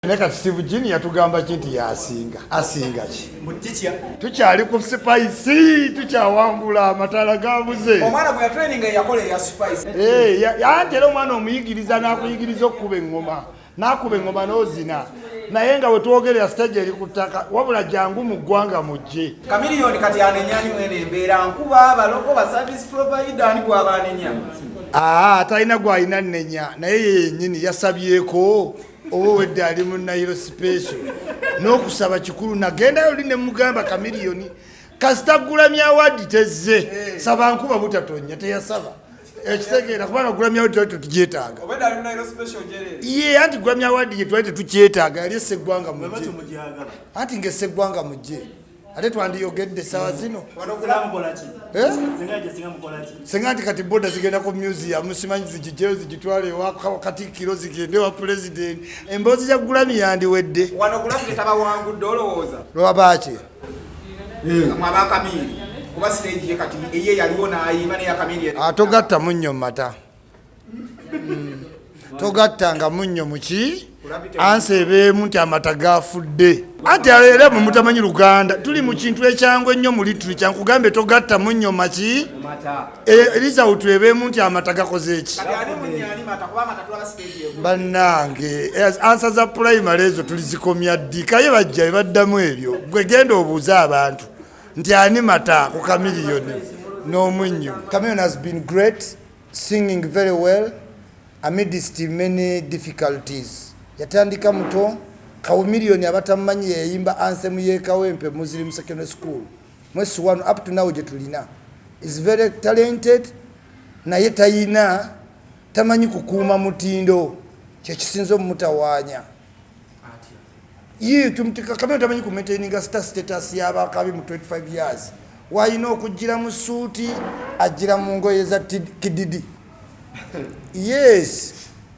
Neka Steve Jini yatugamba kinti yasinga asinga ki mutitia tukyali ku spice tukyawangula amatala gabuze omwana bwe training yakole ya spice yantera omwana omuyigiriza nakuyigiriza okuba engoma nozina naye nga wetwogerera stage eri kutaka wabula jangu mu ggwanga mujje Chameleon kati anenyani mwene embeera nkuba abaloko ba service provider ani gwabanenya talina gwalina nnenya naye yennyini yasabyeko wedde ali mu Nairo special n'okusaba kikulu nagendayo line mugamba Chameleon kasita Grammy Award tezze saba nkuba butatonya teyasaba ekitegeera kubanga Grammy Award tugyetaaga obedde ali mu Nairo special jerere ye anti Grammy Award ye twali tukyetaaga ali Seggwanga mujje anti ng'Eseggwanga mujje ate twandiyogedde sawa zino senga nti kati boda zigenda ku museum simanyi zigijeyo zigitwale ewa Katikkiro zigende wa president emboozi ya Grammy yandiwedde wano Grammy tabawangudde olowooza lwabaki mwaba Chameleon kuba stage ye kati eye yaliwo n'ayimba ne ya Chameleon togatta munnyo mata togattanga munnyo muki ansebeemu nti amata gafudde anti era mwe mutamanyi Luganda tuli mu kintu ekyangu ennyo mu lituli kyankugambe togatta munnyo maki result ebeemu nti amata gakoze eki bannange ansa za primary ezo tulizikomya ddi kaye bajja ebaddamu ebyo gwe genda obuuza abantu nti ani mata ku Chameleon n'omunnyo. Chameleon has been great, singing very well amidst many difficulties. Yatandika muto Chameleon abatamanyi yayimba anthem ye Kawempe Muslim Secondary School mwezi wano up to now je tulina is very talented naye tayina tamanyi kukuuma mutindo kyekisinzo mutawanya tumtika Chameleon tamanyi ku maintaining status y'abakabi mu 25 years wayina okujjira mu suuti ajjira mu ngoye za kididi yes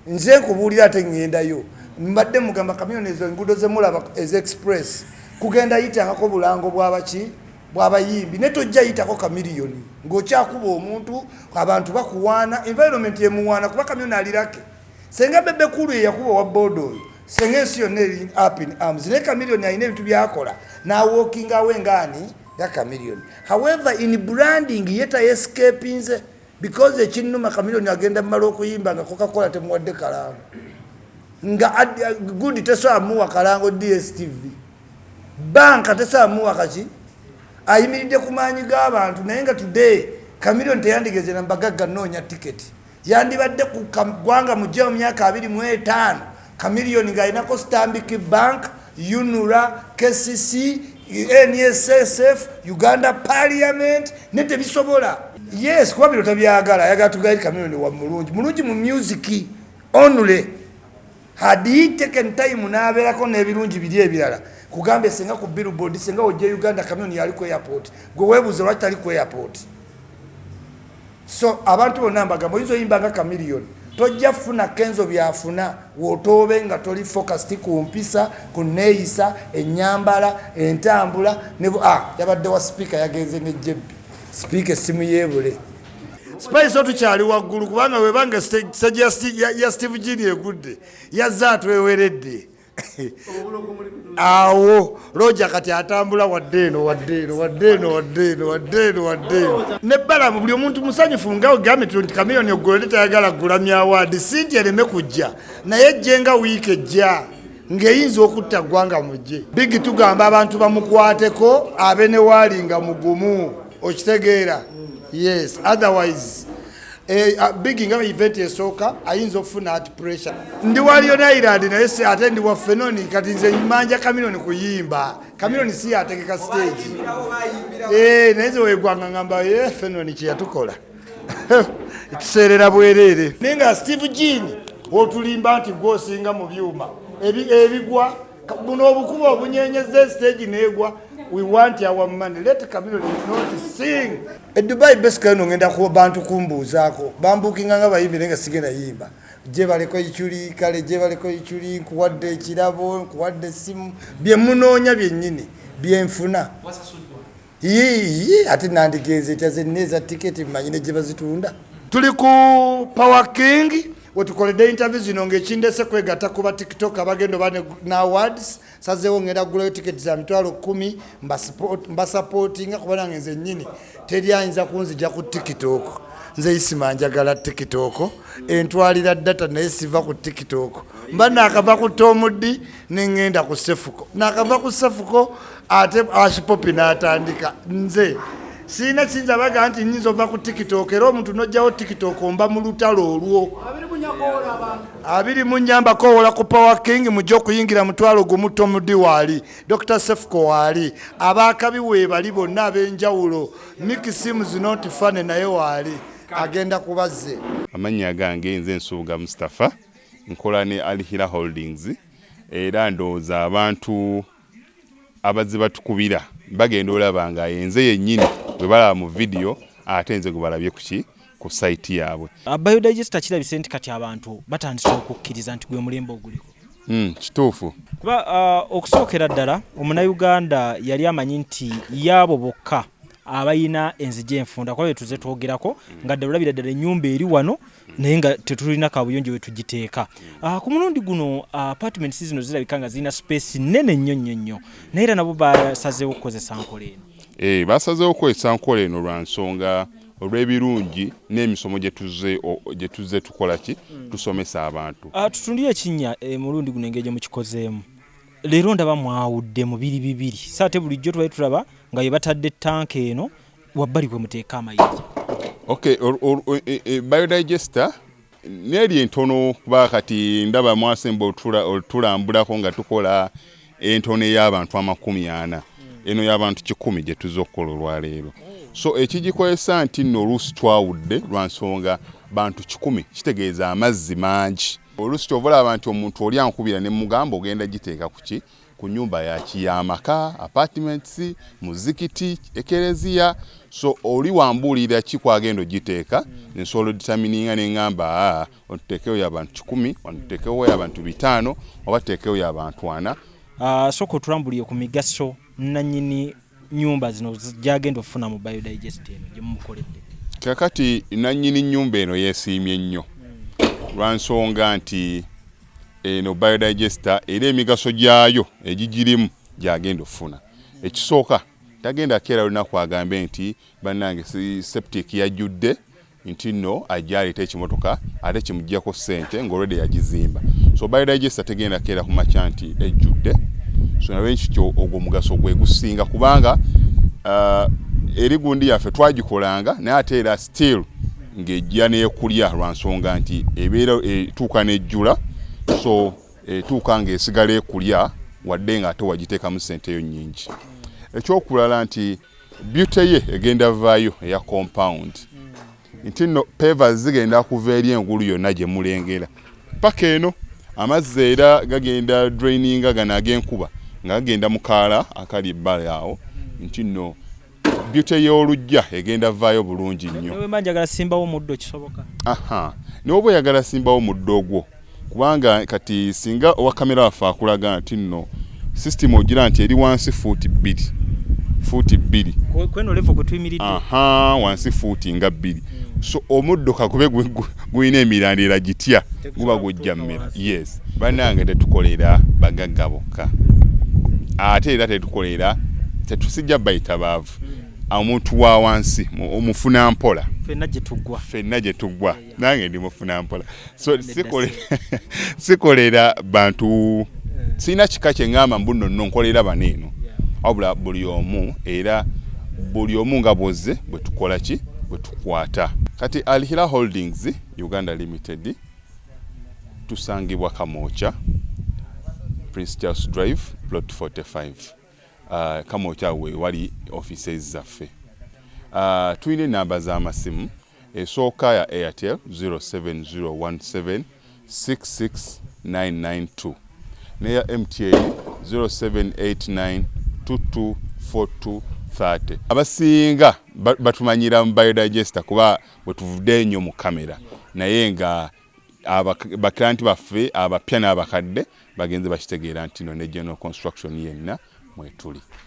nze kubuulira ate ngendayo mbadde mugamba Chameleon ezo enguudo ze mulaba ez express kugenda yitangako bulango bw'abaki bw'abayimbi ne tojja yitako Chameleon ng'okyakuba omuntu abantu bakuwaana environment yemuwaana kuba Chameleon alirake senga bebe kulu yakuba wa bodo senga ensi yonna eri up in arms ne Chameleon alina ebintu byakola na walking away ngani ya Chameleon. However in branding yeta escape nze because ekinnuma Chameleon agenda mmalo okuyimba nga Coca-Cola temuwadde kalango nga good teso amuwa kalango DSTV banka teso amuwa kachi ayimiridde kumanyi g'abantu naye nga today Chameleon teyandigeze nambagagga noonya ticket yandibadde ku ggwanga mujja mu myaka 25 Chameleon ng'alinako Stanbic Bank UNURA KCC NSSF Uganda Parliament nete bisobola yes kuba bino tabyagala ayagala tugaire Chameleon wa mulungi mu music only had he taken time n'abeerako n'ebirungi biri ebirala kugambe senga ku billboard senga ojje Uganda Chameleon yali ku airport gwe weebuze lwaki tali ku airport so abantu bonna mbagamba oyinza oyimbanga Chameleon tojja funa kenzo byafuna wotobe nga toli focused ku mpisa ku neeyisa ennyambala entambula ne yabadde wa speaker yagenze ne jebbi speaker simu yebule spice otukyali waggulu kubanga webanga ya Steve Jini egudde yazza atweweredde awo Roger kati atambula waddeeno nebbala mu buli omuntu musanyufu nga ogambe nti Chameleon ogolode tayagala Grammy Award sinti ereme kujja naye jjenga wiiki ejja ng'eyinza okutta ggwanga mujje bigi tugamba abantu bamukwateko abe ne waalinga mugumu okitegeera yes otherwise big nga event esooka ayinza okufuna at pressure ndi wa Lion Island naye si ate ndi wa Fenoni kati nze manja Chameleon kuyimba Chameleon si yategeka stage naye nze wegwanga ngamba Fenoni kye yatukola tuseerera bwerere nenga Steve Jini otulimba nti gwosinga mu byuma ebigwa buno obukuba obunyenyeza stage neegwa. We want our money. Let Chameleon not sing. Dubai basically ngenda ku bantu kumbuzaako bambukinga nga bayimbi nenga sigenda yimba je baleko ichuli kale je baleko ichuli kuwadde ekirabo kuwadde simu bye munoonya byennyini byenfuna ate nandigeze taze neza ticket manyine je bazitunda tuli ku Power King wetukoledde interview zino ng'ekindese kwegatta ku ba TikTok abagendo bane na awards sazeewo ngenda gulayo ticket za $10,000 mbasupportinga kuba nange nze nnyini teri ayinza kunzija ku TikTok. Nze Isma njagala TikTok entwalira data naye siva ku TikTok mba nakava ku Tomudi nengenda ku Sefuko nakava ku Sefuko ate Ashipopi n'atandika nze sina kinza baga nti nyinza ova ku TikTok era omuntu nojjawo TikTok mba mu lutalo olwo abiri munyamba ko wala ku Power King mujjo kuyingira mutwalo gumu Tomudi wali Dr. Sefuko wali abakabi we bali bonna abenjawulo Nick Sims not fun naye wali agenda kubazze. Amanya gange nze Nsuuga Mustafa nkola ne Alihira Holdings era ndooza abantu abazze batukubira bagenda olabanga yenze yennyini bwe balaba mu video ate nze gubalabye ku site yaabwe. Biodigester kirabise nti kati abantu batandise okukkiriza nti gwe mulembe oguliko. Kituufu. Kuba okusookera ddala Omunnayuganda yali amanyi nti yaabo bokka abayina enzije enfunda kwa tuze twogerako nga ddala ddala ennyumba eri wano naye nga tetulina kabuyonjo we tugiteeka. Ku mulundi guno apartments zino zirabika nga zirina space nene nnyo naye era nabo basazeewo okukozesa nkola eno. Basazeewo okukozesa nkola eno lwa nsonga olw'ebirungi n'emisomo gye tuzze tukola ki tusomesa abantu. Tutundire ekinnya mulundi guno engeri gye mukikozeemu. Leero ndaba mwawudde mu bibiri saate bulijjo tubaye tulaba nga ye batadde tank eno wabbali kwe muteeka amayinja. Okay, biodigester neri entono kuba kati ndaba mwasemba otulambulako nga tukola entono y'abantu 40 eno y'abantu 100 gye tuzze okukola olwaleero. So ekigikozesa nti nno oluusi twawudde lwa nsonga bantu 100 kitegeeza amazzi mangi. Oluusi ky'ovalaba nti omuntu oli ankubira ne mugamba ogenda giteeka ku nnyumba y'amaka, apartments, muzikiti, ekereziya. So oli wambuulira ki kwagenda ogiteeka nsobola determininga ne ngamba otuteekewo y'abantu 10 otuteekewo y'abantu 5 oba tuteekewo y'abantu 4. Soko tulambuliye ku migaso nannyini nnyumba zino gyagenda ofuna mu biodigester eno gye mumukoledde. Kakati nannyini nnyumba eno yeesiimye nnyo lwa nsonga nti eno biodigester era emigaso gyayo egigirimu gyagenda ofuna. Ekisooka tagenda keera lunaku agambe nti bannange septic yajjudde nti nno ajjaleta ekimotoka ate kimuggyako ssente ng'olwedde yagizimba. So biodigester tegenda keera ku makya nti ejjudde. So nawe ekyo ogwo mugaso gwe gusinga kubanga eri gundi yaffe twagikolanga naye ate era still ng'ejja n'ekulya lwa nsonga nti ebeera etuuka n'ejjula. So etuuka ng'esigala ekulya wadde nga ate wagiteekamu ssente yo nnyingi. Ekyokulala nti beauty ye egenda vaayo eya compound nti nno pavers zigenda kuva eri engulu yonna gye mulengera paka eno amazzi era gagenda draininga gano ag'enkuba nga gagenda mu kaala akali ebbala awo nti nno beauty y'olujja egenda vaayo bulungi nnyo. Newe manjagala simbawo muddo kisoboka. N'oba oyagala simbawo muddo ogwo kubanga kati singa owa kamera waffe akulaga nti nno system ogira nti eri wansi fuuti 2 kweno level kwe tuyimiridde wansi fuuti nga 2. So omuddo kakube guyina emirandira gitya guba gujja mmera. Yes, bannange tetukolera bagagga bokka ate era tetusijja bayita baavu omuntu wa wansi omufuna mpola fenna gye tuggwa nange ndi mufuna mpola. So sikolera bantu sina kika kye ngamba mbuno nno nkolera baneeno wabula buli omu era buli omu nga bwozze bwe tukola ki bwe tukwata. Kati Alihira Holdings Uganda Limited tusangibwa Kamoocha Prince Charles Drive plot 45. Kamoocha we wali offices zaffe. Tuyina namba z'amasimu esooka ya Airtel 07017 66992 neya MTN 0789224230. Abasinga batumanyira mu biodigester kuba bwe tuvudde nnyo mu kamera naye nga abaklanti baffe abapya n'abakadde bagenze bakitegeera nti no ne general construction yenna mwetuli.